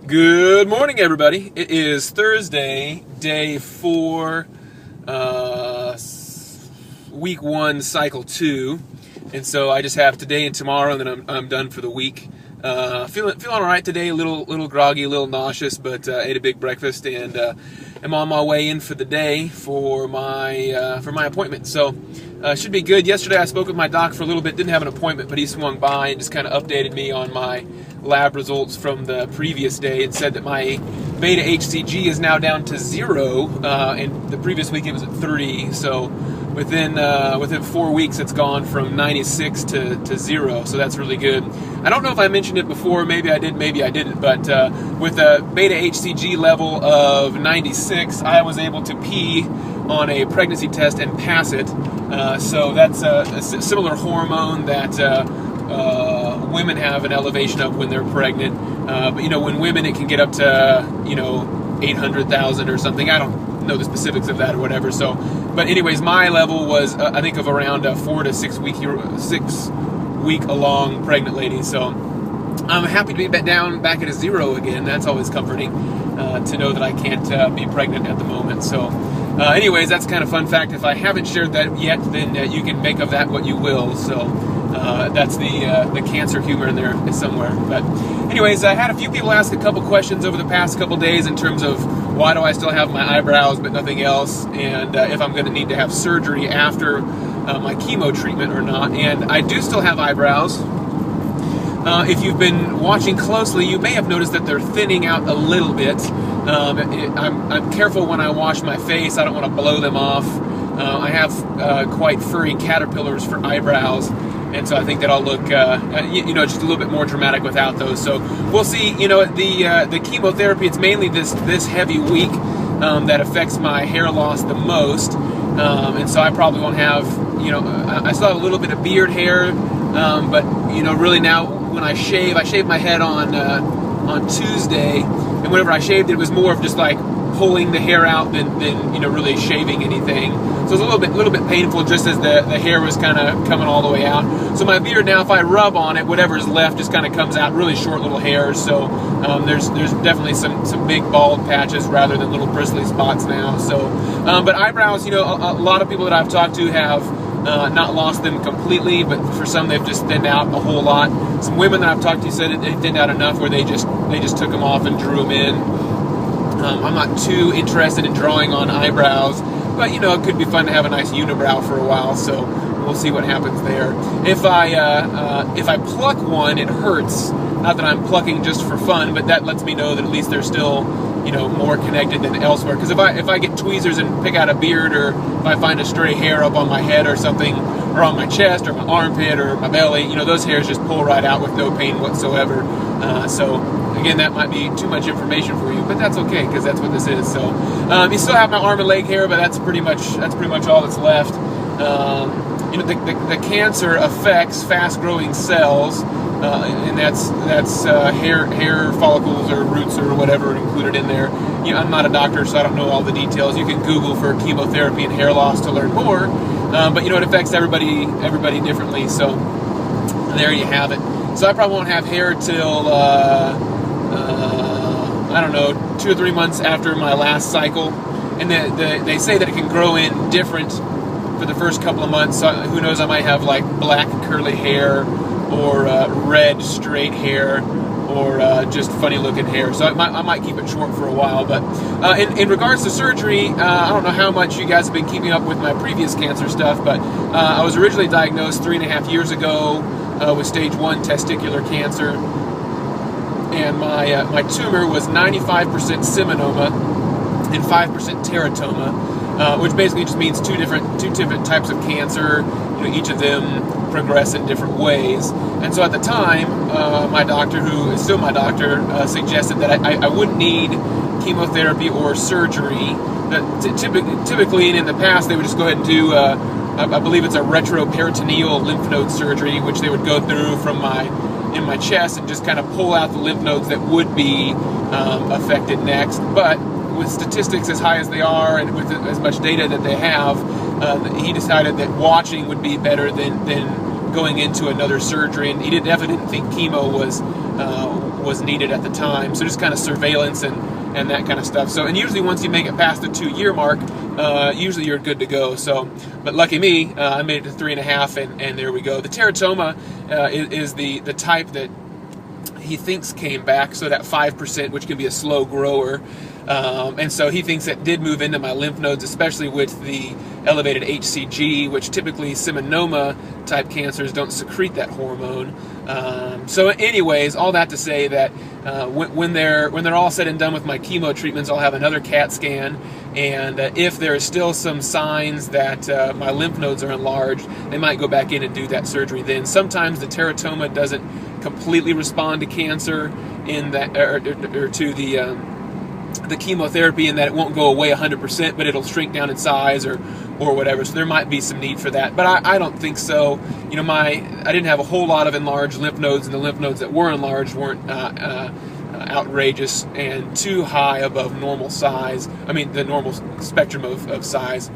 Good morning, everybody. It is Thursday, day 4, week 1, cycle 2, and so I just have today and tomorrow, and then I'm done for the week. Feeling all right today. A little groggy, a little nauseous, but ate a big breakfast and am on my way in for the day for my appointment. So should be good. Yesterday I spoke with my doc for a little bit. Didn't have an appointment, but he swung by and just kind of updated me on my lab results from the previous day and said that my beta HCG is now down to 0, and the previous week it was at 3. So within 4 weeks it's gone from 96 to 0. So that's really good. I don't know if I mentioned it before. Maybe I did, maybe I didn't. But with a beta HCG level of 96, I was able to pee on a pregnancy test and pass it. So that's a similar hormone that women have an elevation of when they're pregnant. But when women, it can get up to 800,000 or something. I don't know the specifics of that or whatever. So, but anyways, my level was I think of around a 4 to 6 week along pregnant lady. So I'm happy to be back at a 0 again. That's always comforting to know that I can't be pregnant at the moment. So anyways, that's kind of fun fact. If I haven't shared that yet, then you can make of that what you will. So that's the cancer humor in there somewhere. But anyways, I had a few people ask a couple questions over the past couple days in terms of why do I still have my eyebrows but nothing else, and if I'm going to need to have surgery after my chemo treatment or not. And I do still have eyebrows. If you've been watching closely, you may have noticed that they're thinning out a little bit. I'm careful when I wash my face. I don't want to blow them off. I have quite furry caterpillars for eyebrows, and so I think that I'll look, just a little bit more dramatic without those. So we'll see. The chemotherapy, it's mainly this heavy week that affects my hair loss the most, and so I probably won't have, I still have a little bit of beard hair, but really now when I shave my head on Tuesday, and whenever I shaved it, it was more of just like pulling the hair out than really shaving anything. So it was a little bit painful just as the hair was kind of coming all the way out. So my beard now, if I rub on it, whatever's left just kind of comes out, really short little hairs. So there's definitely some big bald patches rather than little bristly spots now. So but eyebrows, a lot of people that I've talked to have not lost them completely, but for some they've just thinned out a whole lot. Some women that I've talked to said it thinned out enough where they just took them off and drew them in. I'm not too interested in drawing on eyebrows, but it could be fun to have a nice unibrow for a while, so we'll see what happens there. If I pluck one, it hurts. Not that I'm plucking just for fun, but that lets me know that at least they're still more connected than elsewhere. Because if I get tweezers and pick out a beard, or if I find a stray hair up on my head or something, or on my chest or my armpit or my belly, those hairs just pull right out with no pain whatsoever. So again, that might be too much information for you, but that's okay because that's what this is. So you still have my arm and leg hair, but that's pretty much all that's left. The cancer affects fast-growing cells, and that's hair follicles or roots or whatever included in there. I'm not a doctor, so I don't know all the details. You can Google for chemotherapy and hair loss to learn more, but it affects everybody differently. So there you have it. So I probably won't have hair till I don't know, 2 or 3 months after my last cycle, and they say that it can grow in different for the first couple of months. So who knows? I might have like black curly hair, or red straight hair, or just funny looking hair. So I might keep it short for a while. But in regards to surgery, I don't know how much you guys have been keeping up with my previous cancer stuff, but I was originally diagnosed 3.5 years ago with stage 1 testicular cancer, and my tumor was 95% seminoma and 5% teratoma, which basically just means two different types of cancer. Each of them progress in different ways. And so at the time, my doctor, who is still my doctor, suggested that I wouldn't need chemotherapy or surgery. Typically, and in the past, they would just go ahead and do, I believe it's a retroperitoneal lymph node surgery, which they would go through in my chest and just kind of pull out the lymph nodes that would be affected next. But with statistics as high as they are, and with as much data that they have, he decided that watching would be better than going into another surgery. And he definitely didn't think chemo was needed at the time. So just kind of surveillance and that kind of stuff. So, and usually once you make it past the 2-year mark, usually you're good to go. So, but lucky me, I made it to 3.5, and there we go. The teratoma is the type that he thinks came back, so that 5%, which can be a slow grower. And so he thinks it did move into my lymph nodes, especially with the elevated HCG, which typically seminoma type cancers don't secrete that hormone. So anyways, all that to say that when they're all said and done with my chemo treatments, I'll have another CAT scan, and if there are still some signs that my lymph nodes are enlarged, they might go back in and do that surgery then. Sometimes the teratoma doesn't completely respond to cancer in that, or to the chemotherapy, in that it won't go away 100%, but it'll shrink down in size or whatever. So there might be some need for that, but I don't think so. You know, I didn't have a whole lot of enlarged lymph nodes, and the lymph nodes that were enlarged weren't outrageous and too high above normal size. I mean, the normal spectrum of size.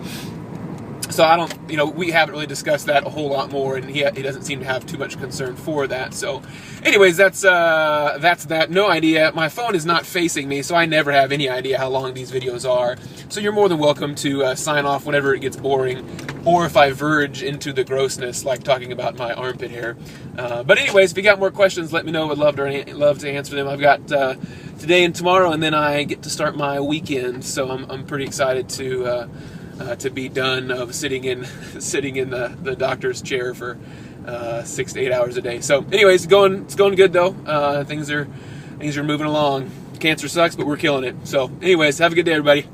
So I don't, you know, we haven't really discussed that a whole lot more, and he doesn't seem to have too much concern for that. So anyways, that's that. No idea. My phone is not facing me, so I never have any idea how long these videos are. So you're more than welcome to sign off whenever it gets boring, or if I verge into the grossness, like talking about my armpit hair. But anyways, if you got more questions, let me know. I'd love to answer them. I've got today and tomorrow, and then I get to start my weekend, so I'm pretty excited to be done of sitting in the doctor's chair for 6 to 8 hours a day. So anyways, it's going good though. Things are moving along. Cancer sucks, but we're killing it. So anyways, have a good day, everybody.